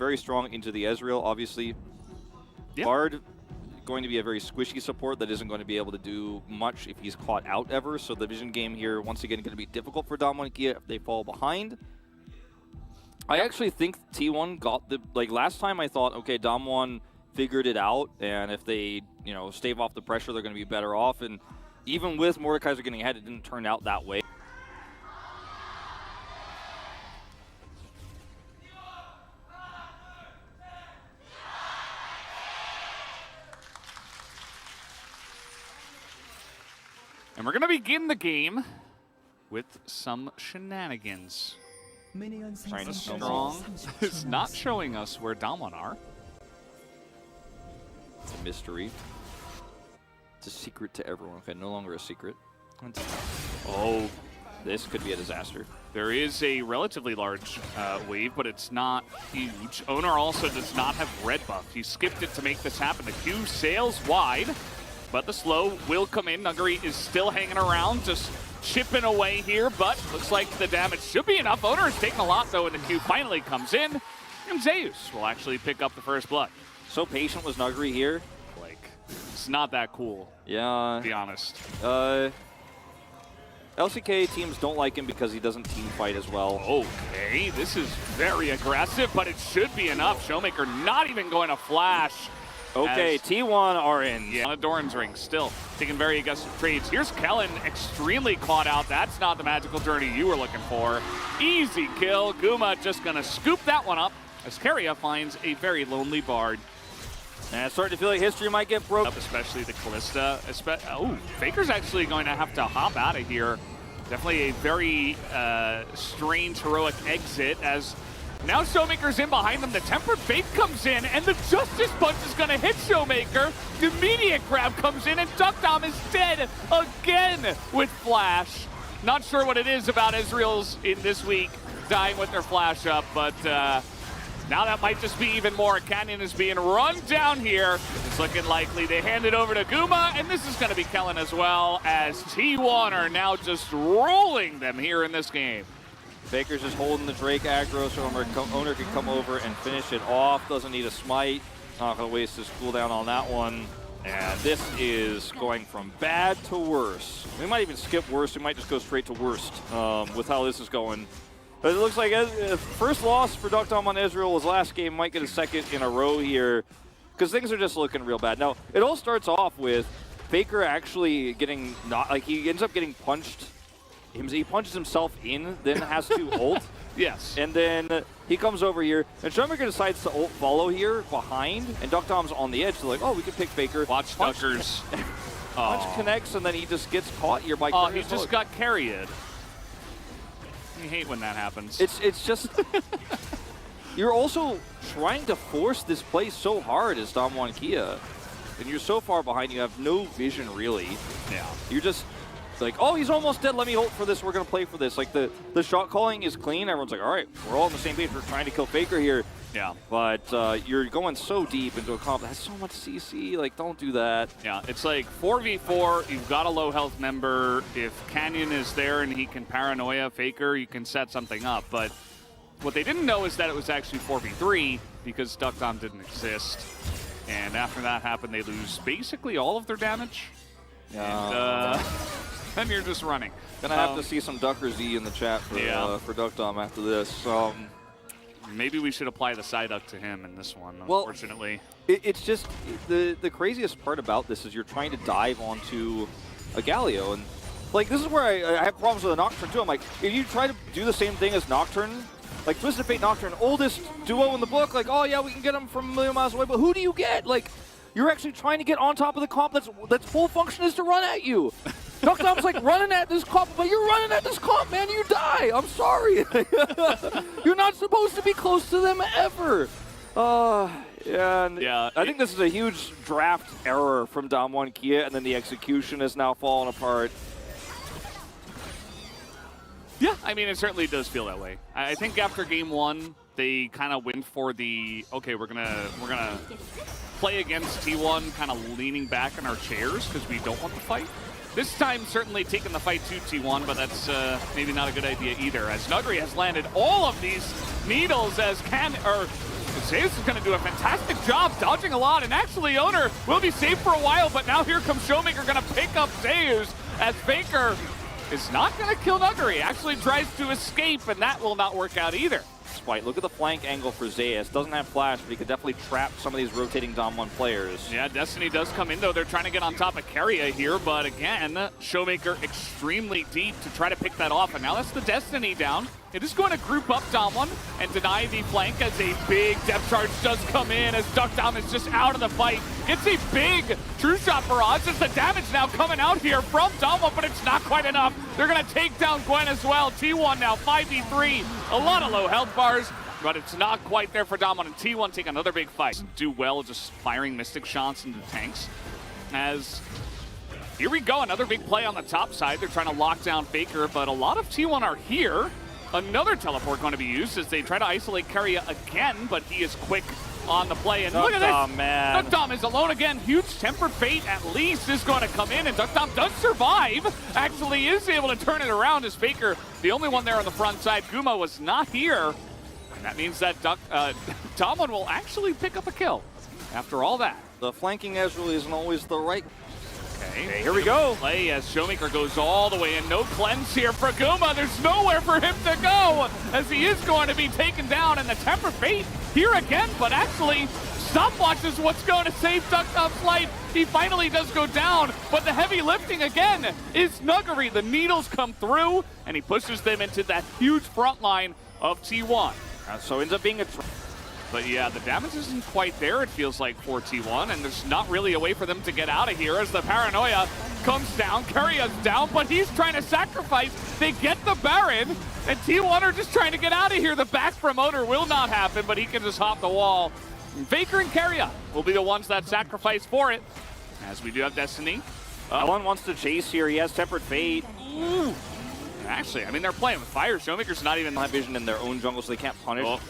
very strong into the Ezreal, obviously. Yep. Bard going to be a very squishy support that isn't going to be able to do much if he's caught out ever. So the vision game here, once again, going to be difficult for Dom and Kia if they fall behind. I actually think T1 got the, like last time I thought, okay, Dom1 figured it out, and if they, you know, stave off the pressure, they're going to be better off. And even with Mordekaiser getting ahead, it didn't turn out that way. And we're going to begin the game with some shenanigans. Trying to Strong is not showing us where Damwon are. It's a mystery. It's a secret to everyone. Okay, no longer a secret. Oh, this could be a disaster. There is a relatively large wave, but it's not huge. Owner also does not have red buff. He skipped it to make this happen. The Q sails wide, but the slow will come in. Nuggery is still hanging around, just chipping away here, but looks like the damage should be enough. Owner is taking a lot, though, and the Q finally comes in, and Zeus will actually pick up the first blood. So patient was Nuggery here. Like, it's not that cool, yeah, to be honest. LCK teams don't like him because he doesn't team fight as well. Okay, this is very aggressive, but it should be enough. Showmaker not even going to flash. Okay, T1 are in. Yeah, on a Doran's ring, still taking very aggressive trades. Here's Kellen, extremely caught out. That's not the magical journey you were looking for. Easy kill. Guma just going to scoop that one up as Keria finds a very lonely Bard. And it's starting to feel like history might get broke. Especially the Callista. Oh, Faker's actually going to have to hop out of here. Definitely a very strange, heroic exit as now Showmaker's in behind them. The Tempered Faith comes in, and the Justice Punch is going to hit Showmaker. The immediate grab comes in, and Duckdom is dead again with Flash. Not sure what it is about Ezreal's in this week dying with their Flash up, but now that might just be even more. Canyon is being run down here. It's looking likely they hand it over to Guma, and this is going to be Kellen as well, as T1 are now just rolling them here in this game. Faker's just holding the Drake aggro so Owner can come over and finish it off. Doesn't need a smite. Not going to waste his cooldown on that one. And this is going from bad to worse. We might even skip worse. We might just go straight to worst with how this is going. But it looks like first loss for Duckdom on Ezreal was last game. Might get a second in a row here because things are just looking real bad. Now, it all starts off with Faker actually getting he ends up getting punched. He punches himself in, then has to ult. Yes. And then he comes over here, and Showmaker decides to ult follow here behind, and Duckdom's on the edge. They're like, oh, we can pick Faker. Watch Duckers. Punch connects, and then he just gets caught here by Oh, he just got carried. I hate when that happens. It's just... You're also trying to force this play so hard as Damwon Kia, and you're so far behind, you have no vision, really. Yeah. You're just... like, oh, he's almost dead. Let me ult for this. We're going to play for this. Like, the shot calling is clean. Everyone's like, all right, we're all on the same page. We're trying to kill Faker here. Yeah. But you're going so deep into a comp that has so much CC. Like, don't do that. Yeah, it's like 4v4. You've got a low health member. If Canyon is there and he can paranoia Faker, you can set something up. But what they didn't know is that it was actually 4v3 because Duckdom didn't exist. And after that happened, they lose basically all of their damage. Yeah. And, then you're just running. Gonna have to see some Ducker Z in the chat for Duckdom after this. Maybe we should apply the Psyduck to him in this one, unfortunately. It's just, the craziest part about this is you're trying to dive onto a Galio. And like, this is where I have problems with a Nocturne too. I'm like, if you try to do the same thing as Nocturne, like Twisted Fate Nocturne, oldest duo in the book, like, oh yeah, we can get them from a million miles away, but who do you get? Like, you're actually trying to get on top of the comp that's full function is to run at you. Duckdom's like running at this comp, but you're running at this comp, man, you die. I'm sorry. You're not supposed to be close to them ever. Yeah, I think this is a huge draft error from Damwon Kia, and then the execution has now fallen apart. Yeah, I mean, it certainly does feel that way. I think after game one, they kind of went for the, okay, we're gonna play against T1 kind of leaning back in our chairs because we don't want the fight. This time, certainly taking the fight to T1, but that's maybe not a good idea either, as Nuggery has landed all of these needles as Zeus is going to do a fantastic job dodging a lot, and actually Owner will be safe for a while, but now here comes Showmaker going to pick up Zeus as Faker is not going to kill Nuggery. Actually tries to escape, and that will not work out either. Spite. Look at the flank angle for Zeus. Doesn't have flash, but he could definitely trap some of these rotating Dom 1 players. Yeah, Destiny does come in, though. They're trying to get on top of Keria here, but again, Showmaker extremely deep to try to pick that off, and now that's the Destiny down. It is going to group up Dom 1 and deny the flank as a big depth charge does come in as Duck Dom is just out of the fight. Gets a big true shot barrage as the damage now coming out here from Dom 1, but it's not quite enough. They're going to take down Gwen as well. T1 now 5v3. A lot of low health bars, but it's not quite there for Dom 1, and T1 take another big fight. Do well just firing Mystic shots into tanks as here we go, another big play on the top side. They're trying to lock down Faker, but a lot of T1 are here. Another teleport going to be used as they try to isolate Keria again, but he is quick on the play. And look at this! Man. Duck Dom is alone again. Huge Tempered Fate at least is going to come in, and Duck Dom does survive. Actually is able to turn it around as Faker, the only one there on the front side. Guma was not here. And that means that Tomlin will actually pick up a kill after all that. The flanking Ezreal isn't always the right. Okay, here we go. Play as Showmaker goes all the way in. No cleanse here for Guma. There's nowhere for him to go as he is going to be taken down. And the Temper Fate here again, but actually Stopwatch is what's going to save Duck Dom's life. He finally does go down, but the heavy lifting again is Nuggery. The needles come through, and he pushes them into that huge front line of T1. So ends up being a... But yeah, the damage isn't quite there, it feels like, for T1, and there's not really a way for them to get out of here as the Paranoia comes down. Keria's down, but he's trying to sacrifice. They get the Baron, and T1 are just trying to get out of here. The back promoter will not happen, but he can just hop the wall. Faker and Keria will be the ones that sacrifice for it, as we do have Destiny. One wants to chase here. He has Tempered Fate. Ooh. Actually, I mean, they're playing with fire. Showmaker's not even... Have vision in their own jungle, so they can't punish. Oh.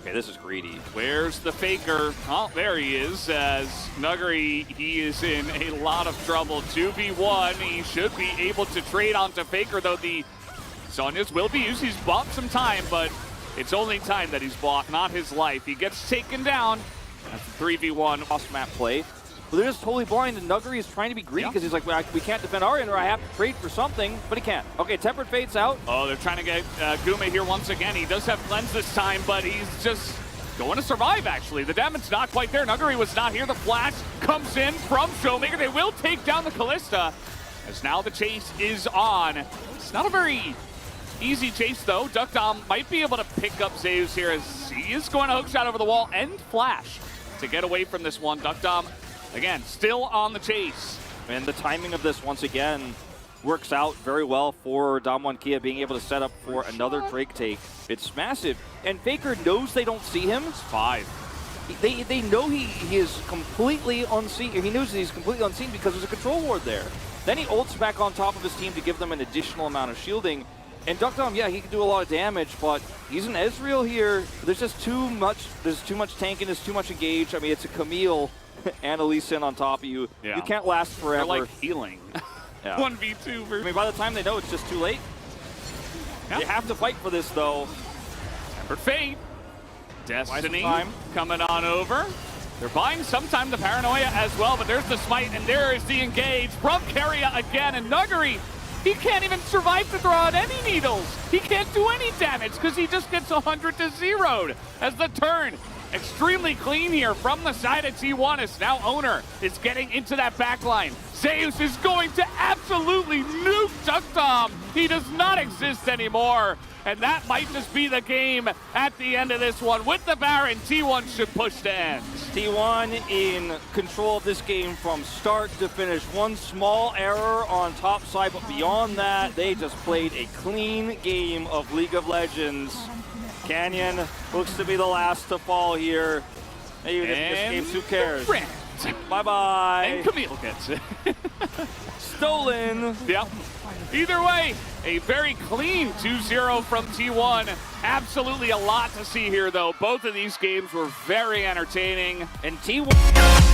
Okay, this is greedy. Where's the Faker? Oh, there he is, as Nuggery, he is in a lot of trouble. 2v1, he should be able to trade onto Faker, though the Sonya's will be used. He's bought some time, but it's only time that he's bought, not his life. He gets taken down. That's a 3v1. Off-map play. But they're just totally blind, and Nuggery is trying to be greedy because he's like, well, we can't defend our end, or I have to trade for something, but he can't. Okay, Tempered Fate's out. Oh, they're trying to get Guma here once again. He does have cleanse this time, but he's just going to survive, actually. The damage not quite there. Nuggery was not here. The flash comes in from Showmaker. They will take down the Callista, as now the chase is on. It's not a very easy chase, though. Duck Dom might be able to pick up Zeus here, as he is going to hookshot over the wall and flash to get away from this one. Duck Dom, again, still on the chase. And the timing of this, once again, works out very well for Dom 1 Kia being able to set up for another Drake take. It's massive. And Faker knows they don't see him. It's 5. They know he is completely unseen. He knows he's completely unseen because there's a control ward there. Then he ults back on top of his team to give them an additional amount of shielding. And Duck Dom, yeah, he can do a lot of damage, but he's an Ezreal here. There's just too much. There's too much tanking. There's too much engage. I mean, it's a Camille and a Lee Sin on top of you. Yeah. You can't last forever. They're like healing. Yeah. 1v2. I mean, by the time they know, it's just too late. Yeah. They have to fight for this, though. Tempered Fate. Destiny coming on over. They're buying sometime the Paranoia as well, but there's the smite, and there is the engage from Keria again, and Nuggery, he can't even survive to throw out any needles. He can't do any damage because he just gets 100 to 0'd as the turn. Extremely clean here from the side of T1 as now Owner is getting into that back line. Zeus is going to absolutely nuke Duck Dom. He does not exist anymore. And that might just be the game at the end of this one. With the Baron, T1 should push to end. T1 in control of this game from start to finish. One small error on top side, but beyond that, they just played a clean game of League of Legends. Canyon looks to be the last to fall here. Even if this game's, who cares? Bye-bye. And Camille gets it. Stolen. Yep. Either way, a very clean 2-0 from T1. Absolutely a lot to see here, though. Both of these games were very entertaining. And T1...